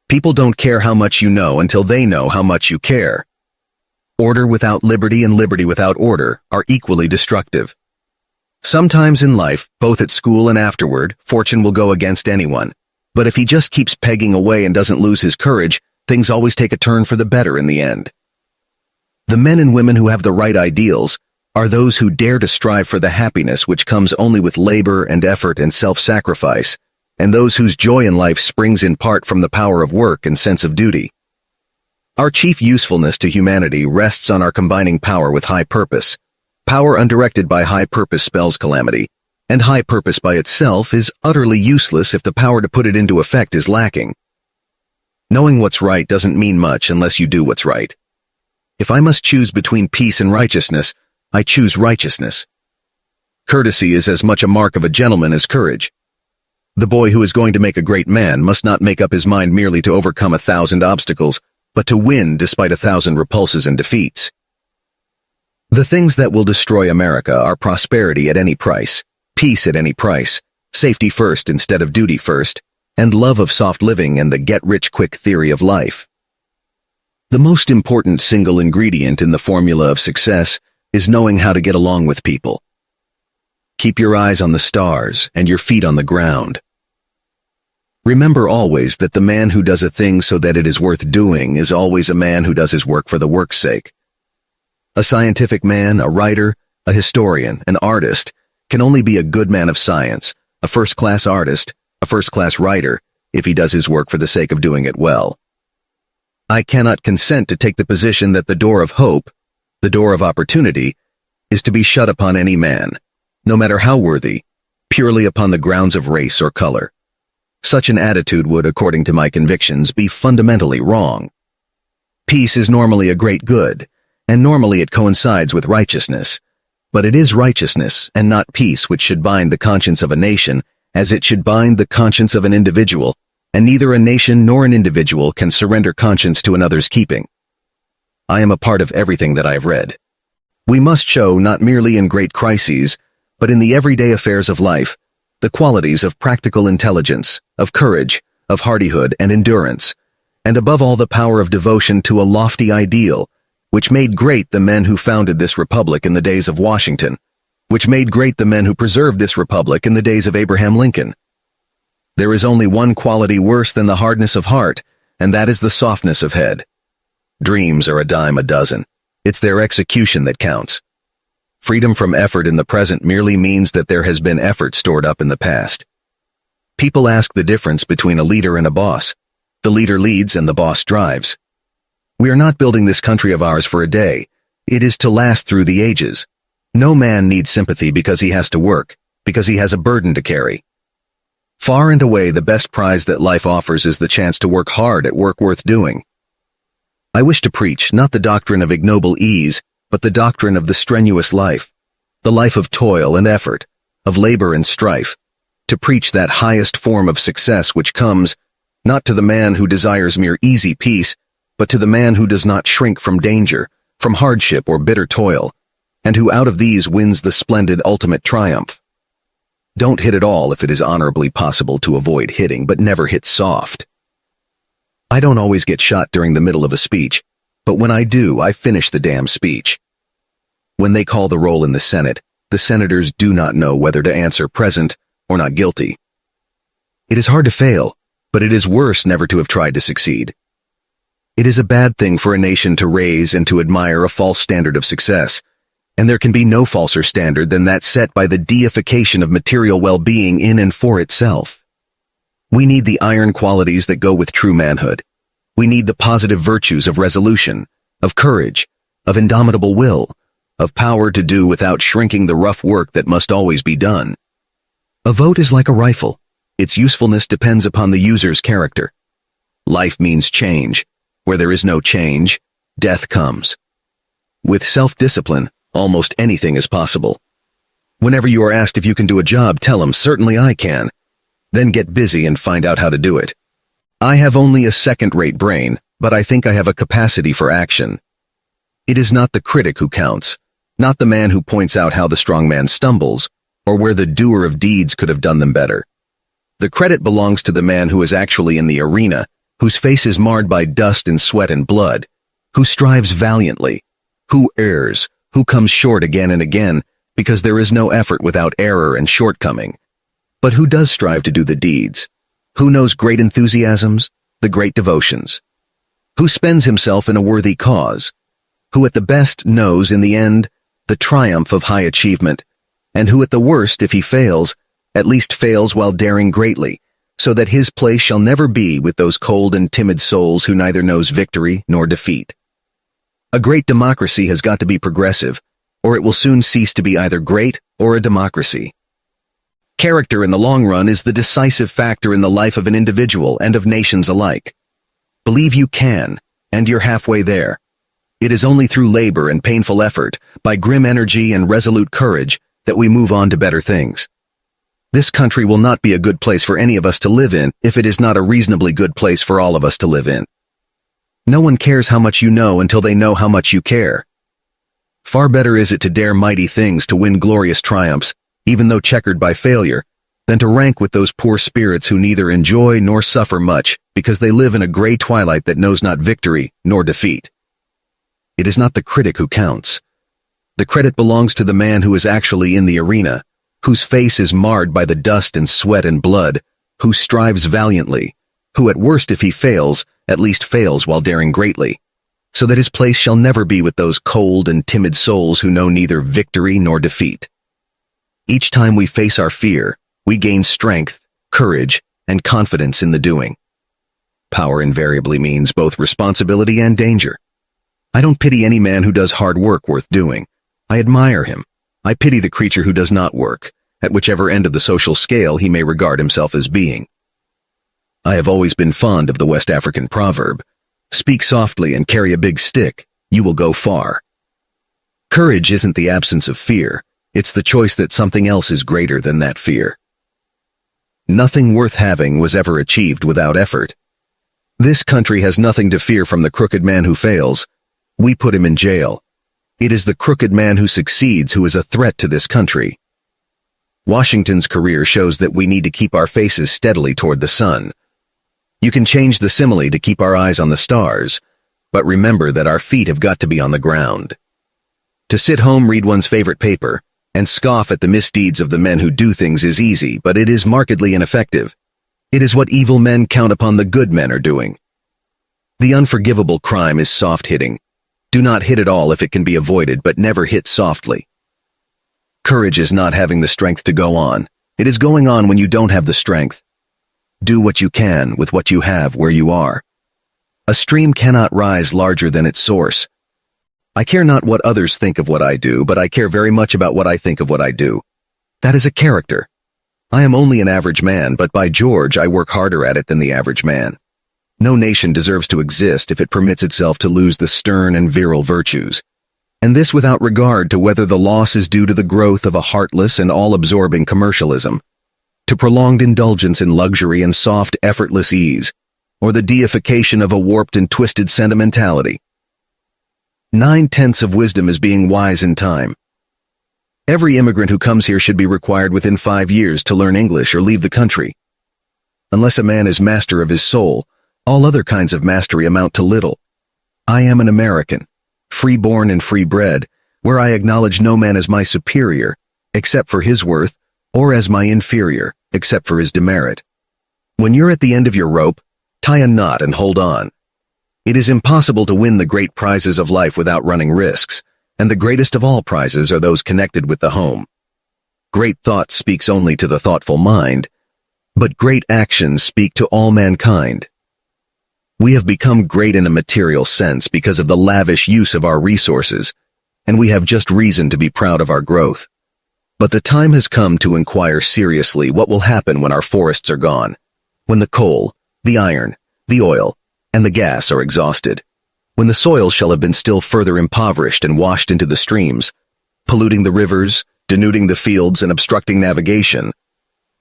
People don't care how much you know until they know how much you care. Order without liberty and liberty without order are equally destructive. Sometimes in life, both at school and afterward, fortune will go against anyone. But if he just keeps pegging away and doesn't lose his courage, things always take a turn for the better in the end. The men and women who have the right ideals are those who dare to strive for the happiness which comes only with labor and effort and self-sacrifice, and those whose joy in life springs in part from the power of work and sense of duty. Our chief usefulness to humanity rests on our combining power with high purpose. Power undirected by high purpose spells calamity, and high purpose by itself is utterly useless if the power to put it into effect is lacking. Knowing what's right doesn't mean much unless you do what's right. If I must choose between peace and righteousness, I choose righteousness. Courtesy is as much a mark of a gentleman as courage. The boy who is going to make a great man must not make up his mind merely to overcome 1,000 obstacles, but to win despite 1,000 repulses and defeats. The things that will destroy America are prosperity at any price, peace at any price, safety first instead of duty first, and love of soft living and the get-rich-quick theory of life. The most important single ingredient in the formula of success is knowing how to get along with people. Keep your eyes on the stars and your feet on the ground. Remember always that the man who does a thing so that it is worth doing is always a man who does his work for the work's sake. A scientific man, a writer, a historian, an artist can only be a good man of science, a first-class artist, a first-class writer, if he does his work for the sake of doing it well. I cannot consent to take the position that the door of hope, the door of opportunity, is to be shut upon any man, no matter how worthy, purely upon the grounds of race or color. Such an attitude would, according to my convictions, be fundamentally wrong. Peace is normally a great good, and normally it coincides with righteousness, but it is righteousness and not peace which should bind the conscience of a nation as it should bind the conscience of an individual, and neither a nation nor an individual can surrender conscience to another's keeping. I am a part of everything that I have read. We must show, not merely in great crises, but in the everyday affairs of life, the qualities of practical intelligence, of courage, of hardihood and endurance, and above all the power of devotion to a lofty ideal, which made great the men who founded this republic in the days of Washington, which made great the men who preserved this republic in the days of Abraham Lincoln. There is only one quality worse than the hardness of heart, and that is the softness of head. Dreams are a dime a dozen. It's their execution that counts. Freedom from effort in the present merely means that there has been effort stored up in the past. People ask the difference between a leader and a boss. The leader leads and the boss drives. We are not building this country of ours for a day. It is to last through the ages. No man needs sympathy because he has to work, because he has a burden to carry. Far and away the best prize that life offers is the chance to work hard at work worth doing. I wish to preach not the doctrine of ignoble ease, but the doctrine of the strenuous life, the life of toil and effort, of labor and strife, to preach that highest form of success which comes, not to the man who desires mere easy peace, but to the man who does not shrink from danger, from hardship or bitter toil, and who out of these wins the splendid ultimate triumph. Don't hit at all if it is honorably possible to avoid hitting, but never hit soft. I don't always get shot during the middle of a speech, but when I do, I finish the damn speech. When they call the roll in the Senate, the senators do not know whether to answer present or not guilty. It is hard to fail, but it is worse never to have tried to succeed. It is a bad thing for a nation to raise and to admire a false standard of success, and there can be no falser standard than that set by the deification of material well-being in and for itself. We need the iron qualities that go with true manhood. We need the positive virtues of resolution, of courage, of indomitable will, of power to do without shrinking the rough work that must always be done. A vote is like a rifle. Its usefulness depends upon the user's character. Life means change. Where there is no change, death comes. With self-discipline, almost anything is possible. Whenever you are asked if you can do a job, tell them, "Certainly I can." Then get busy and find out how to do it. I have only a second-rate brain, but I think I have a capacity for action. It is not the critic who counts, not the man who points out how the strong man stumbles, or where the doer of deeds could have done them better. The credit belongs to the man who is actually in the arena whose face is marred by dust and sweat and blood, who strives valiantly, who errs, who comes short again and again, because there is no effort without error and shortcoming, but who does strive to do the deeds, who knows great enthusiasms, the great devotions, who spends himself in a worthy cause, who at the best knows in the end the triumph of high achievement, and who at the worst, if he fails, at least fails while daring greatly, so that his place shall never be with those cold and timid souls who neither knows victory nor defeat. A great democracy has got to be progressive, or it will soon cease to be either great or a democracy. Character in the long run is the decisive factor in the life of an individual and of nations alike. Believe you can, and you're halfway there. It is only through labor and painful effort, by grim energy and resolute courage, that we move on to better things. This country will not be a good place for any of us to live in if it is not a reasonably good place for all of us to live in. No one cares how much you know until they know how much you care. Far better is it to dare mighty things to win glorious triumphs, even though checkered by failure, than to rank with those poor spirits who neither enjoy nor suffer much because they live in a gray twilight that knows not victory nor defeat. It is not the critic who counts. The credit belongs to the man who is actually in the arena, whose face is marred by the dust and sweat and blood, who strives valiantly, who at worst if he fails, at least fails while daring greatly, so that his place shall never be with those cold and timid souls who know neither victory nor defeat. Each time we face our fear, we gain strength, courage, and confidence in the doing. Power invariably means both responsibility and danger. I don't pity any man who does hard work worth doing. I admire him. I pity the creature who does not work, at whichever end of the social scale he may regard himself as being. I have always been fond of the West African proverb, "Speak softly and carry a big stick, you will go far." Courage isn't the absence of fear, it's the choice that something else is greater than that fear. Nothing worth having was ever achieved without effort. This country has nothing to fear from the crooked man who fails. We put him in jail. It is the crooked man who succeeds who is a threat to this country. Washington's career shows that we need to keep our faces steadily toward the sun. You can change the simile to keep our eyes on the stars, but remember that our feet have got to be on the ground. To sit home, read one's favorite paper, and scoff at the misdeeds of the men who do things is easy, but it is markedly ineffective. It is what evil men count upon the good men are doing. The unforgivable crime is soft hitting. Do not hit at all if it can be avoided, but never hit softly. Courage is not having the strength to go on. It is going on when you don't have the strength. Do what you can with what you have where you are. A stream cannot rise larger than its source. I care not what others think of what I do, but I care very much about what I think of what I do. That is a character. I am only an average man, but by George, I work harder at it than the average man. No nation deserves to exist if it permits itself to lose the stern and virile virtues, and this without regard to whether the loss is due to the growth of a heartless and all-absorbing commercialism, to prolonged indulgence in luxury and soft, effortless ease, or the deification of a warped and twisted sentimentality. 9/10 of wisdom is being wise in time. Every immigrant who comes here should be required within 5 years to learn English or leave the country. Unless a man is master of his soul, all other kinds of mastery amount to little. I am an American, free-born and free-bred, where I acknowledge no man as my superior, except for his worth, or as my inferior, except for his demerit. When you're at the end of your rope, tie a knot and hold on. It is impossible to win the great prizes of life without running risks, and the greatest of all prizes are those connected with the home. Great thought speaks only to the thoughtful mind, but great actions speak to all mankind. We have become great in a material sense because of the lavish use of our resources, and we have just reason to be proud of our growth. But the time has come to inquire seriously what will happen when our forests are gone, when the coal, the iron, the oil, and the gas are exhausted, when the soil shall have been still further impoverished and washed into the streams, polluting the rivers, denuding the fields, and obstructing navigation.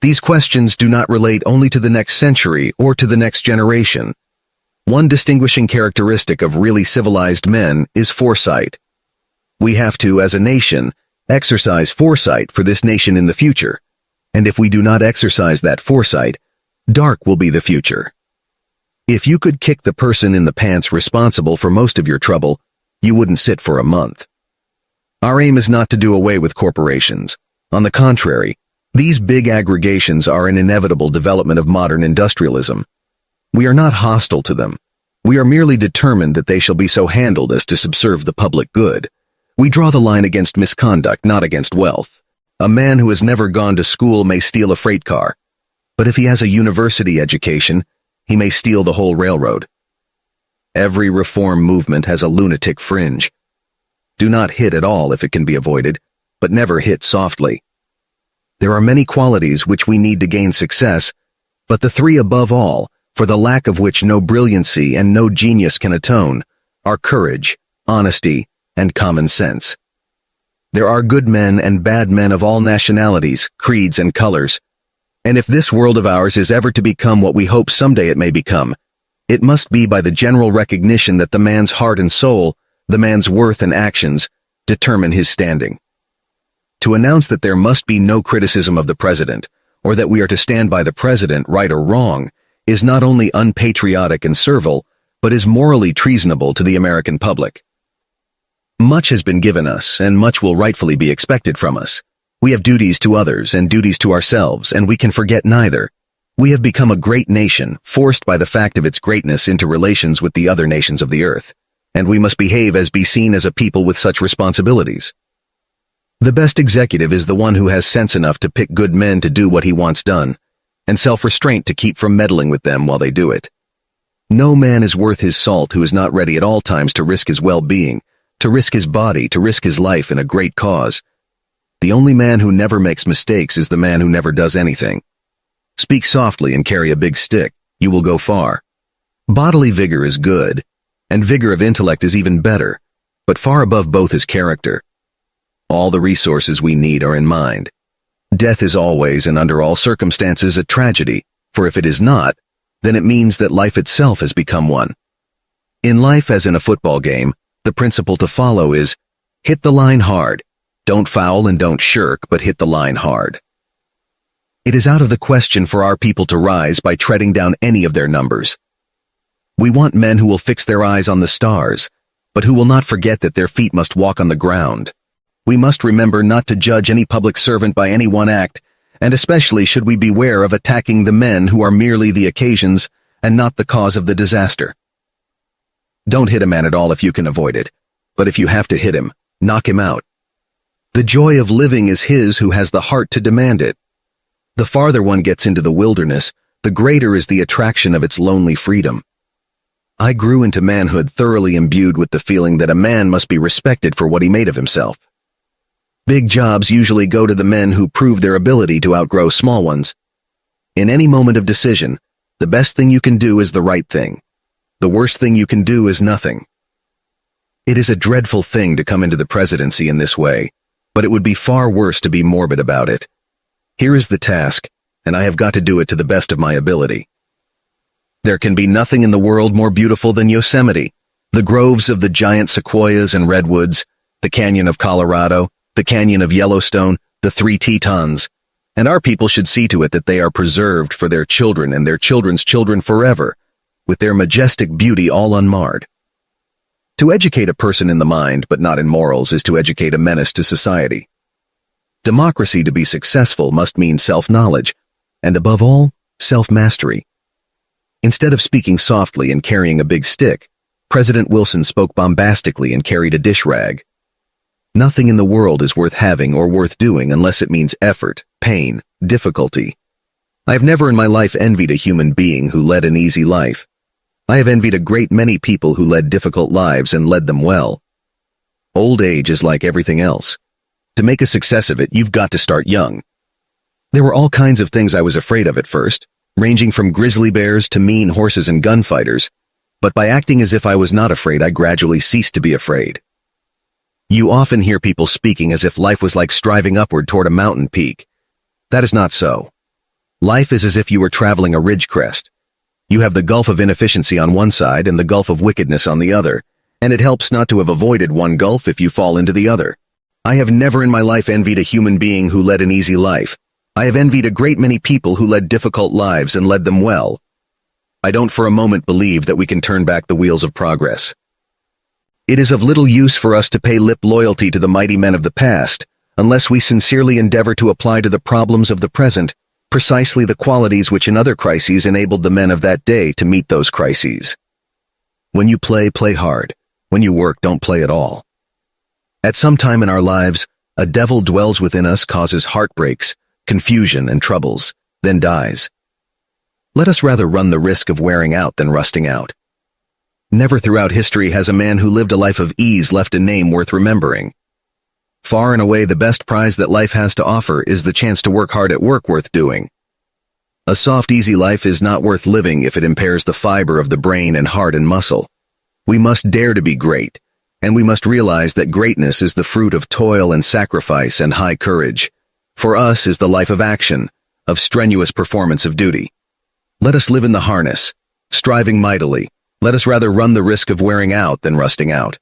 These questions do not relate only to the next century or to the next generation. One distinguishing characteristic of really civilized men is foresight. We have to, as a nation, exercise foresight for this nation in the future, and if we do not exercise that foresight, dark will be the future. If you could kick the person in the pants responsible for most of your trouble, you wouldn't sit for a month. Our aim is not to do away with corporations. On the contrary, these big aggregations are an inevitable development of modern industrialism. We are not hostile to them. We are merely determined that they shall be so handled as to subserve the public good. We draw the line against misconduct, not against wealth. A man who has never gone to school may steal a freight car, but if he has a university education, he may steal the whole railroad. Every reform movement has a lunatic fringe. Do not hit at all if it can be avoided, but never hit softly. There are many qualities which we need to gain success, but the three above all, for the lack of which no brilliancy and no genius can atone, are courage, honesty, and common sense. There are good men and bad men of all nationalities, creeds, and colors, and if this world of ours is ever to become what we hope someday it may become, it must be by the general recognition that the man's heart and soul, the man's worth and actions, determine his standing. To announce that there must be no criticism of the president, or that we are to stand by the president, right or wrong, is not only unpatriotic and servile, but is morally treasonable to the American public. Much has been given us, and much will rightfully be expected from us. We have duties to others and duties to ourselves, and we can forget neither. We have become a great nation, forced by the fact of its greatness into relations with the other nations of the earth, and we must behave as be seen as a people with such responsibilities. The best executive is the one who has sense enough to pick good men to do what he wants done, and self-restraint to keep from meddling with them while they do it. No man is worth his salt who is not ready at all times to risk his well-being, to risk his body, to risk his life in a great cause. The only man who never makes mistakes is the man who never does anything. Speak softly and carry a big stick. You will go far. Bodily vigor is good, and vigor of intellect is even better, but far above both is character. All the resources we need are in mind. Death is always and under all circumstances a tragedy, for if it is not, then it means that life itself has become one. In life, as in a football game, the principle to follow is, hit the line hard. Don't foul and don't shirk, but hit the line hard. It is out of the question for our people to rise by treading down any of their numbers. We want men who will fix their eyes on the stars, but who will not forget that their feet must walk on the ground. We must remember not to judge any public servant by any one act, and especially should we beware of attacking the men who are merely the occasions and not the cause of the disaster. Don't hit a man at all if you can avoid it, but if you have to hit him, knock him out. The joy of living is his who has the heart to demand it. The farther one gets into the wilderness, the greater is the attraction of its lonely freedom. I grew into manhood thoroughly imbued with the feeling that a man must be respected for what he made of himself. Big jobs usually go to the men who prove their ability to outgrow small ones. In any moment of decision, the best thing you can do is the right thing. The worst thing you can do is nothing. It is a dreadful thing to come into the presidency in this way, but it would be far worse to be morbid about it. Here is the task, and I have got to do it to the best of my ability. There can be nothing in the world more beautiful than Yosemite, the groves of the giant sequoias and redwoods, the canyon of Colorado, the canyon of Yellowstone, the Three Tetons, and our people should see to it that they are preserved for their children and their children's children forever, with their majestic beauty all unmarred. To educate a person in the mind, but not in morals, is to educate a menace to society. Democracy to be successful must mean self-knowledge, and above all, self-mastery. Instead of speaking softly and carrying a big stick, President Wilson spoke bombastically and carried a dish rag. Nothing in the world is worth having or worth doing unless it means effort, pain, difficulty. I have never in my life envied a human being who led an easy life. I have envied a great many people who led difficult lives and led them well. Old age is like everything else. To make a success of it, you've got to start young. There were all kinds of things I was afraid of at first, ranging from grizzly bears to mean horses and gunfighters, but by acting as if I was not afraid, I gradually ceased to be afraid. You often hear people speaking as if life was like striving upward toward a mountain peak. That is not so. Life is as if you were traveling a ridge crest. You have the gulf of inefficiency on one side and the gulf of wickedness on the other, and it helps not to have avoided one gulf if you fall into the other. I have never in my life envied a human being who led an easy life. I have envied a great many people who led difficult lives and led them well. I don't for a moment believe that we can turn back the wheels of progress. It is of little use for us to pay lip loyalty to the mighty men of the past, unless we sincerely endeavor to apply to the problems of the present precisely the qualities which in other crises enabled the men of that day to meet those crises. When you play, play hard. When you work, don't play at all. At some time in our lives, a devil dwells within us, causes heartbreaks, confusion, and troubles, then dies. Let us rather run the risk of wearing out than rusting out. Never throughout history has a man who lived a life of ease left a name worth remembering. Far and away the best prize that life has to offer is the chance to work hard at work worth doing. A soft, easy life is not worth living if it impairs the fiber of the brain and heart and muscle. We must dare to be great, and we must realize that greatness is the fruit of toil and sacrifice and high courage. For us is the life of action, of strenuous performance of duty. Let us live in the harness, striving mightily. Let us rather run the risk of wearing out than rusting out.